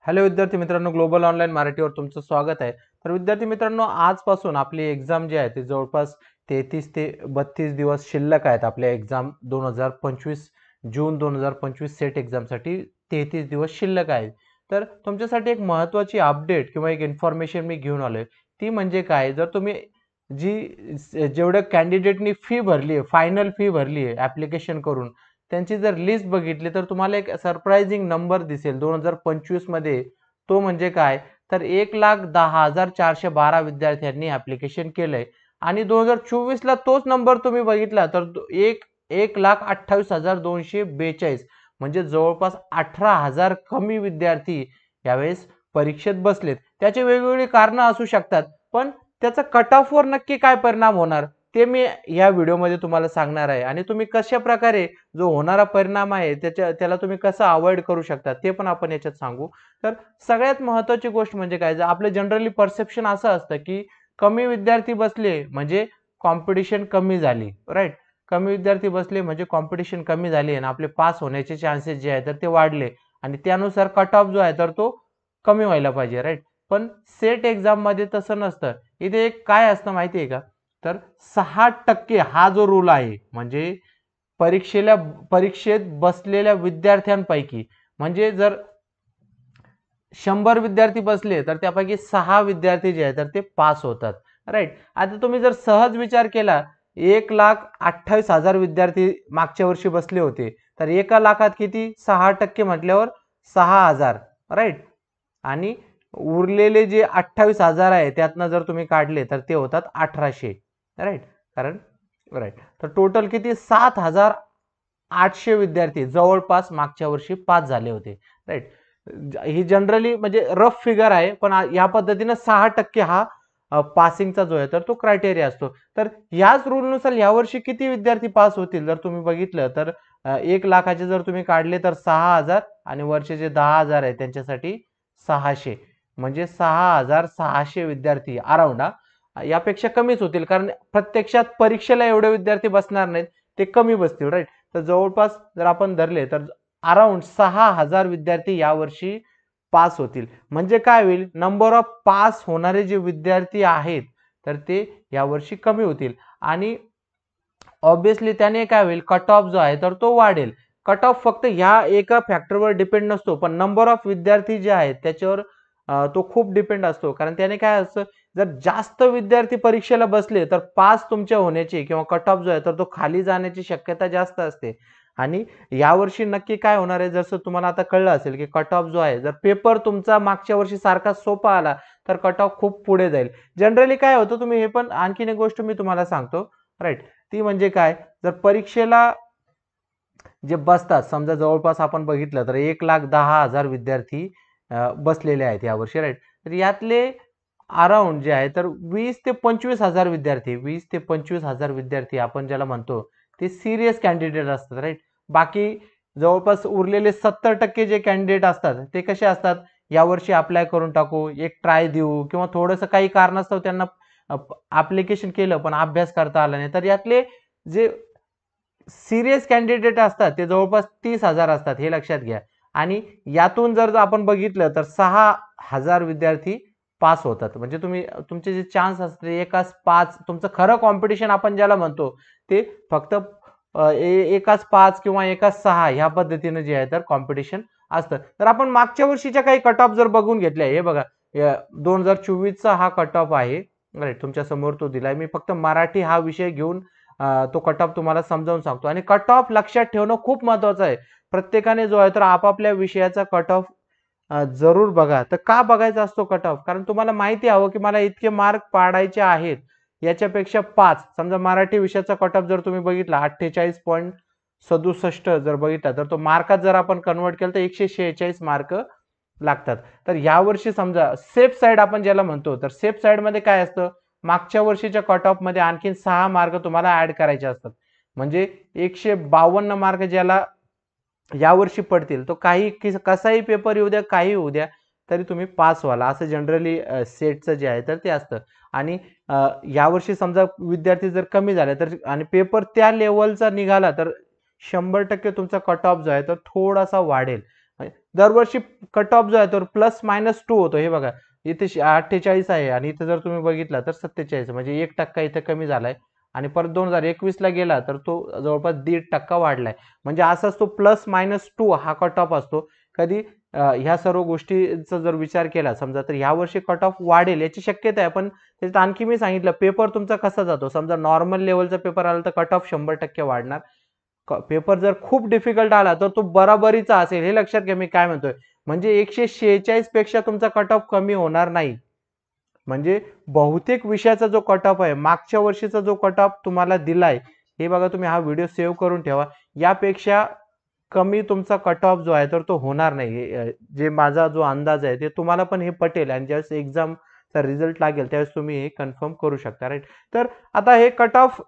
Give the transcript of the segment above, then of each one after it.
Hello विद्यार्थी मित्रांनो, global online मराठीवर तुमचं स्वागत आहे. तर विद्यार्थी मित्रांनो, आजपासून आपली एक्झाम जी आहे ती जवळपास 33 ते 32 दिवस शिल्लक आहेत. आपल्या एक्झाम 2025 जून 2025 सेट एक्झामसाठी 33 दिवस शिल्लक आहेत. तर तुमच्यासाठी एक महत्त्वाची अपडेट किंवा एक इन्फॉर्मेशन मी घेऊन आलोय. ती म्हणजे काय, जर तुम्ही जेवढ्या कॅन्डिडेटनी फी भरली आहे, फायनल फी भरली आहे ॲप्लिकेशन करून, त्यांची जर लिस्ट बघितली तर तुम्हाला एक सरप्राइजिंग नंबर दिसेल 2025 मध्ये. तो म्हणजे काय, तर 1,10,412 विद्यार्थ्यांनी ॲप्लिकेशन केलंय आणि 2024 ला तोच नंबर तुम्ही बघितला तर 1,28,242 म्हणजे जवळपास 18,000 कमी विद्यार्थी यावेळेस परीक्षेत बसलेत. त्याची वेगवेगळी कारणं असू शकतात, पण त्याचा कट ऑफवर नक्की काय परिणाम होणार ते मी या व्हिडिओमध्ये तुम्हाला सांगणार आहे. आणि तुम्ही कशा प्रकारे जो होणारा परिणाम आहे त्याला तुम्ही कसं अवॉइड करू शकता ते पण आपण याच्यात सांगू. तर सगळ्यात महत्त्वाची गोष्ट म्हणजे काय, जर आपलं जनरली परसेप्शन असं असतं की कमी विद्यार्थी बसले म्हणजे कॉम्पिटिशन कमी झाली, राईट. कमी विद्यार्थी बसले म्हणजे कॉम्पिटिशन कमी झाली आणि आपले पास होण्याचे चान्सेस जे आहेत तर ते वाढले आणि त्यानुसार कट ऑफ जो आहे तर तो कमी व्हायला पाहिजे, राईट. पण सेट एक्झाम मध्ये तसं नसतं. इथे एक काय असतं माहिती आहे का, तर 6% हा जो रूल आहे, म्हणजे परीक्षेत बसलेल्या विद्यार्थ्यांपैकी, म्हणजे जर 100 विद्यार्थी बसले तर त्यापैकी 6 विद्यार्थी जे आहेत तर ते पास होतात, राईट. आता तुम्ही जर सहज विचार केला, 1,28,000 विद्यार्थी मागच्या वर्षी बसले होते, तर 1,00,000 किती, 6% म्हटल्यावर 6,000, राईट. आणि उरलेले जे 28,000 आहे त्यातनं जर तुम्ही काढले तर ते होतात 1,800, राईट. कारण राईट, तर टोटल किती, 7,800 विद्यार्थी जवळपास मागच्या वर्षी पास झाले होते, राईट. ही जनरली म्हणजे रफ फिगर आहे, पण या पद्धतीने 6% हा पासिंगचा जो आहे तर तो क्रायटेरिया असतो. तर याच रूलनुसार यावर्षी किती विद्यार्थी पास होतील जर तुम्ही बघितलं तर 1,00,000चे जर तुम्ही काढले तर 6,000 आणि वरचे जे 10,000 आहे त्यांच्यासाठी 600, म्हणजे 6,600 विद्यार्थी अराउंड, यापेक्षा कमीच होतील, कारण प्रत्यक्षात परीक्षेला एवढे विद्यार्थी बसणार नाहीत, ते कमी बसतील, राईट. तर जवळपास जर आपण धरले तर अराउंड 6,000 विद्यार्थी यावर्षी पास होतील. म्हणजे काय होईल, नंबर ऑफ पास होणारे जे विद्यार्थी आहेत तर ते यावर्षी कमी होतील आणि ऑब्विसली त्याने काय होईल, कट ऑफ जो आहे तर तो वाढेल. कट ऑफ फक्त ह्या एका फॅक्टरवर डिपेंड नसतो, पण नंबर ऑफ विद्यार्थी जे आहेत त्याच्यावर तो खूप डिपेंड असतो. कारण त्याने काय असतं, जर जास्त विद्यार्थी परीक्षेला बसले तर पास तुमच्या होण्याची किंवा कट ऑफ जो आहे तर तो खाली जाण्याची शक्यता जास्त असते. आणि यावर्षी नक्की काय होणार आहे, जसं तुम्हाला आता कळलं असेल की कट ऑफ जो आहे, जर पेपर तुमचा मागच्या वर्षी सारखा सोपा आला तर कट ऑफ खूप पुढे जाईल. जनरली काय होतं, तुम्ही हे पण आणखीन एक गोष्ट मी तुम्हाला सांगतो, राईट. ती म्हणजे काय, जर परीक्षेला जे बसतात, समजा जवळपास आपण बघितलं तर 1,10,000 विद्यार्थी बसलेले आहेत यावर्षी, राईट. तर यातले अराउंड जे आहे तर 20,000 ते 25,000 विद्यार्थी, 20,000 ते 25,000 विद्यार्थी आपण ज्याला म्हणतो ते सिरियस कॅन्डिडेट असतात, राईट. बाकी जवळपास उरलेले 70% जे कॅन्डिडेट असतात ते कसे असतात, यावर्षी अप्लाय करून टाकू, एक ट्राय देऊ, किंवा थोडंसं काही कारणास्तव त्यांना ऍप्लिकेशन केलं पण अभ्यास करता आला नाही, तर यातले जे सिरियस कॅन्डिडेट असतात ते जवळपास 30,000 असतात, हे लक्षात घ्या. आणि यातून जर आपण बघितलं तर 6,000 विद्यार्थी पास होतात. म्हणजे तुमचे जे चान्स असतात एकाच 5, तुमचं खरं कॉम्पिटिशन आपण ज्याला म्हणतो ते फक्त एकाच 5 किंवा एकाच 6 ह्या पद्धतीने जे आहे तर कॉम्पिटिशन असतं. तर आपण मागच्या वर्षीच्या काही कट ऑफ जर बघून घेतले, हे बघा 2024चा हा कट ऑफ आहे, राईट. तुमच्या समोर तो दिलाय, मी फक्त मराठी हा विषय घेऊन तो कट ऑफ तुम्हाला समजावून सांगतो. आणि कट ऑफ लक्षात ठेवणं खूप महत्वाचं आहे. प्रत्येकाने जो आहे तर आपापल्या विषयाचा कट ऑफ जरूर बघा. तर का बघायचा असतो कट ऑफ, कारण तुम्हाला माहिती हवं की मला इतके मार्क पाडायचे आहेत, याच्यापेक्षा 5, समजा मराठी विषयाचा कट ऑफ जर तुम्ही बघितला 48.67 जर बघितला तर तो मार्कात जर आपण कन्वर्ट केलं तर 146 मार्क लागतात. तर यावर्षी समजा सेफ साईड आपण ज्याला म्हणतो, तर सेफ साईड मध्ये काय असतं, मागच्या वर्षीच्या कट ऑफ मध्ये आणखीन 6 मार्क तुम्हाला ऍड करायचे असतात. म्हणजे 152 मार्क ज्याला यावर्षी पडतील, तो काही कसाही पेपर येऊ द्या, काही होऊ द्या, तरी तुम्ही पास व्हाल, असं जनरली सेटचं जे आहे तर ते असतं. आणि यावर्षी समजा विद्यार्थी जर कमी झाले तर आणि पेपर त्या लेवलचा निघाला तर 100% तुमचा कट ऑफ जो आहे तो थोडासा वाढेल. दरवर्षी कट ऑफ जो आहे तो +-2 होतो. हे बघा इथे 48 आहे आणि इथे जर तुम्ही बघितला तर 47 म्हणजे 1% इथे कमी झालाय आणि परत 2021 ला गेला तर तो जवळपास 1.5% वाढलाय. म्हणजे असाच तो +-2 हा कट ऑफ असतो. कधी ह्या सर्व गोष्टीचा जर विचार केला समजा तर ह्या वर्षी कट ऑफ वाढेल याची शक्यता आहे. पण त्याच्यात आणखी मी सांगितलं पेपर तुमचा कसा जातो. समजा नॉर्मल लेवलचा पेपर आला तर कट ऑफ 100% वाढणार. पेपर जर खूप डिफिकल्ट आला तर तो बराबरीचा असेल. हे लक्षात घ्या मी काय म्हणतोय. म्हणजे 146 पेक्षा तुमचा कट ऑफ कमी होणार नाही. म्हणजे बहुतेक विषयाचा जो कट ऑफ आहे मागच्या वर्षीचा जो कट ऑफ तुम्हाला दिलाय हे बघा तुम्ही हा व्हिडिओ सेव्ह करून ठेवा. यापेक्षा कमी तुमचा कट ऑफ जो आहे तर तो होणार नाही. जे माझा जो अंदाज आहे ते तुम्हाला पण हे पटेल आणि ज्यावेळेस एक्झामचा रिझल्ट लागेल त्यावेळेस तुम्ही हे कन्फर्म करू शकता. राईट. तर आता हे कट ऑफ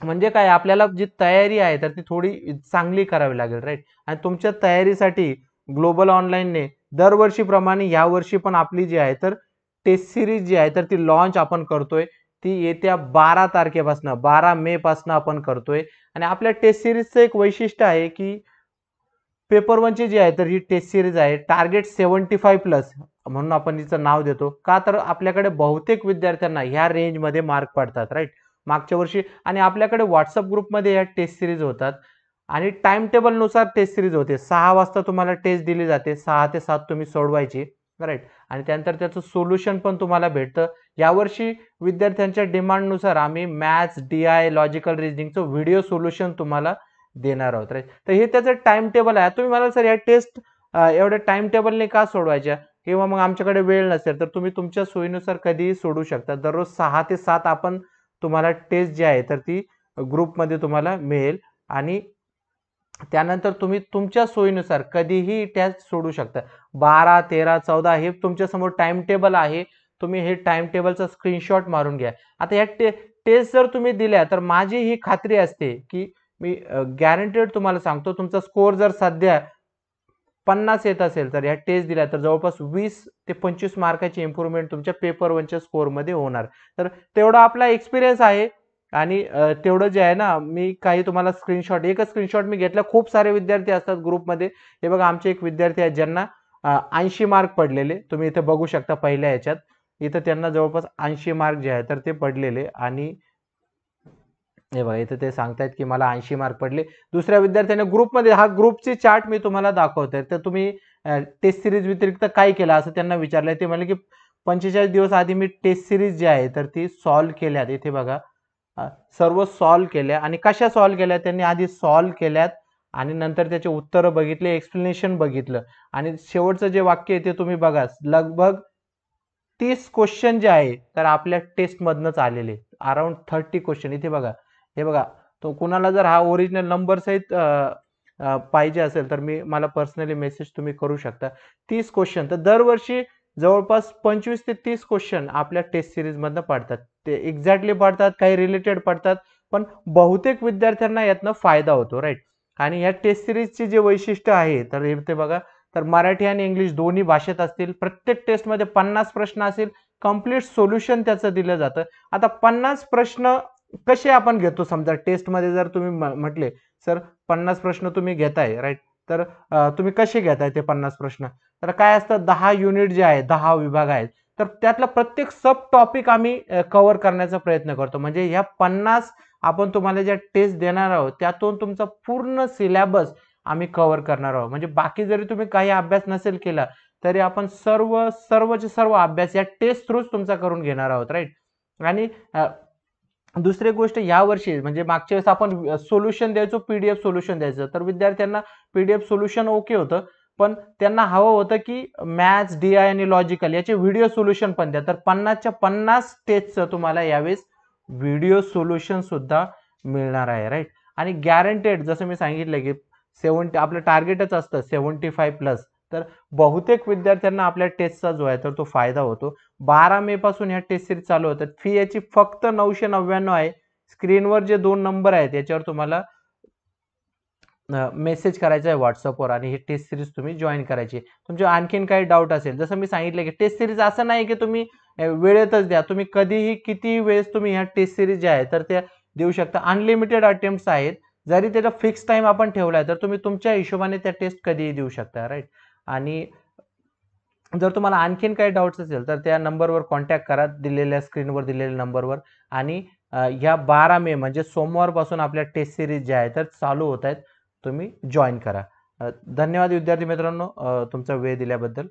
म्हणजे काय आपल्याला जी तयारी आहे तर ती थोडी चांगली करावी लागेल. राईट. आणि तुमच्या तयारीसाठी ग्लोबल ऑनलाईनने दरवर्षीप्रमाणे यावर्षी पण आपली जी आहे तर टेस्ट सिरीज जी आहे तर ती लॉन्च आपण करतोय. ती येत्या 12 तारखेपासून 12 मे पासून आपण करतोय आणि आपल्या टेस्ट सिरीजचं एक वैशिष्ट्य आहे की पेपर 1 ची जी आहे तर ही टेस्ट सिरीज आहे टार्गेट 75+ म्हणून आपण हिचं नाव देतो. का तर आपल्याकडे बहुतेक विद्यार्थ्यांना ह्या रेंजमध्ये मार्क पडतात. राईट. मागच्या वर्षी आणि आपल्याकडे व्हॉट्सअप ग्रुपमध्ये या टेस्ट सिरीज होतात आणि टाइम टेबलनुसार टेस्ट सिरीज होते. 6 वाजता तुम्हाला टेस्ट दिली जाते. 6 ते 7 तुम्ही सोडवायची. राईट. आणि त्यानंतर त्याचं सोल्युशन पण तुम्हाला भेटतं. यावर्षी विद्यार्थ्यांच्या डिमांडनुसार आम्ही मॅथ्स, DI, लॉजिकल रिझनिंगचं व्हिडिओ सोल्युशन तुम्हाला देणार आहोत. राईट. तर हे त्याचं टाइम टेबल आहे. तुम्ही म्हणाल सर या टेस्ट एवढ्या टाइम टेबलने का सोडवायच्या किंवा मग आमच्याकडे वेळ नसेल तर तुम्ही तुमच्या सोयीनुसार कधीही सोडू शकता. दररोज 6 ते 7 आपण तुम्हाला टेस्ट जी आहे तर ती ग्रुपमध्ये तुम्हाला मिळेल आणि त्यानंतर तुम्ही तुमच्या सोयीनुसार कधीही टेस्ट सोडू शकता. 12, 13, 14 हे तुमच्या समोर टाइम टेबल आहे. तुम्ही हे टाइम टेबलचा स्क्रीनशॉट मारून घ्या. आता या टेस्ट जर तुम्ही दिल्या तर माझी ही खात्री असते की मी गॅरंटेड तुम्हाला सांगतो तुमचा स्कोर जर सध्या 50 येत असेल तर या टेस्ट दिल्या तर जवळपास 20 ते 25 मार्काची इम्प्रूव्हमेंट तुमच्या पेपर 1च्या स्कोरमध्ये होणार. तर तेवढा आपला एक्सपिरियन्स आहे आणि तेवढं जे आहे ना मी काही तुम्हाला एकच स्क्रीनशॉट मी घेतला. खूप सारे विद्यार्थी असतात ग्रुपमध्ये. हे बघा आमचे एक विद्यार्थी आहेत ज्यांना 80 मार्क पडलेले. तुम्ही इथे बघू शकता पहिल्या ह्याच्यात. इथं त्यांना जवळपास 80 मार्क जे आहे तर ते पडलेले आणि हे बघा इथे ते सांगतायत की मला 80 मार्क पडले. दुसऱ्या विद्यार्थ्याने ग्रुपमध्ये हा ग्रुपची चार्ट मी तुम्हाला दाखवतोय. तर तुम्ही टेस्ट सिरीज व्यतिरिक्त काय केलं असं त्यांना विचारलंय. ते म्हणले की 45 दिवस आधी मी टेस्ट सिरीज जी आहे तर ती सॉल्व्ह केल्यात. इथे बघा सर्व सॉल्व्ह केल्या आणि कशा सॉल्व्ह केल्या त्यांनी आधी सॉल्व्ह केल्यात आणि नंतर त्याचे उत्तरं बघितले, एक्सप्लेनेशन बघितलं आणि शेवटचं जे वाक्य आहे ते तुम्ही बघा. लगभग 30 क्वेश्चन जे आहे तर आपल्या टेस्टमधनंच आलेले. Around 30 question. इथे बघा. हे बघा तो कुणाला जर हा ओरिजिनल नंबर सहित पाहिजे असेल तर मला पर्सनली मेसेज तुम्ही करू शकता. 30 क्वेश्चन. तर दरवर्षी जवळपास 25 ते 30 क्वेश्चन आपल्या टेस्ट सिरीजमधनं पडतात. ते एक्झॅक्टली पडतात, काही रिलेटेड पडतात, पण बहुतेक विद्यार्थ्यांना यातनं फायदा होतो. राईट. आणि या टेस्ट सिरीजची जे वैशिष्ट्य आहे तर इथे बघा तर मराठी आणि इंग्लिश दोन्ही भाषेत असतील. प्रत्येक टेस्टमध्ये 50 प्रश्न असतील. कंप्लीट सोल्युशन त्याचं दिलं जातं. आता 50 प्रश्न कसे आपण घेतो समजा टेस्टमध्ये जर तुम्ही म्हटले सर 50 प्रश्न तुम्ही घेताय. राईट. तर तुम्ही कसे घेताय ते 50 प्रश्न. तर काय असतं 10 युनिट जे आहे 10 विभाग आहेत. तर त्यातला प्रत्येक सब टॉपिक आम्ही कव्हर करण्याचा प्रयत्न करतो. म्हणजे ह्या 50 आपण तुम्हाला ज्या टेस्ट देणार आहोत त्यातून तुमचा पूर्ण सिलेबस आम्ही कव्हर करणार आहोत. म्हणजे बाकी जरी तुम्ही काही अभ्यास नसेल केला तरी आपण सर्वचे सर्व अभ्यास या टेस्ट थ्रूच तुमचा करून घेणार आहोत. राईट. आणि दुसरी गोष्ट या वर्षी म्हणजे मागच्या वेळेस आपण सोल्युशन द्यायचो, पीडीएफ सोल्युशन द्यायचं. तर विद्यार्थ्यांना पीडीएफ सोल्युशन ओके होतं. पण त्यांना हवं होतं की मॅथ्स, DI आणि लॉजिकल याचे व्हिडिओ सोल्युशन पण द्या. तर 50च्या 50 टेस्टचं तुम्हाला यावेळेस व्हिडिओ सोल्युशन सुद्धा मिळणार आहे. राईट. आणि गॅरंटेड जसं मी सांगितलं की 70 आपलं टार्गेटच असतं 75+. तर बहुतेक विद्यार्थ्यांना आपल्या टेस्टचा जो आहे तर तो फायदा होतो. 12 मे पासून ह्या टेस्ट सिरीज चालू होतात. फी याची फक्त 999 आहे. स्क्रीनवर जे 2 नंबर आहेत याच्यावर तुम्हाला मेसेज करायचा आहे व्हॉट्सअपवर आणि ही टेस्ट सिरीज तुम्ही जॉईन करायची. तुमचे आणखीन काही डाऊट असेल जसं मी सांगितलं की टेस्ट सिरीज असं नाही की तुम्ही वेळेतच द्या. तुम्ही कधीही किती वेळेस तुम्ही ह्या टेस्ट सिरीज ज्या आहेत तर त्या देऊ शकता. अनलिमिटेड अटेम्प्ट्स आहेत. जरी त्याचा फिक्स टाइम आपण ठेवलाय तर तुम्ही तुमच्या हिशोबाने त्या टेस्ट कधीही देऊ शकता. राईट. आणि जर तुम्हाला आणखीन काही डाऊट्स असेल तर त्या नंबरवर कॉन्टॅक्ट करा, दिलेल्या स्क्रीनवर दिलेल्या नंबरवर. आणि ह्या 12 मे म्हणजे सोमवारपासून आपल्या टेस्ट सिरीज ज्या आहेत तर चालू होत आहेत, तुम्ही जॉईन करा. धन्यवाद विद्यार्थी मित्रांनो, तुमचा वेळ दिल्याबद्दल.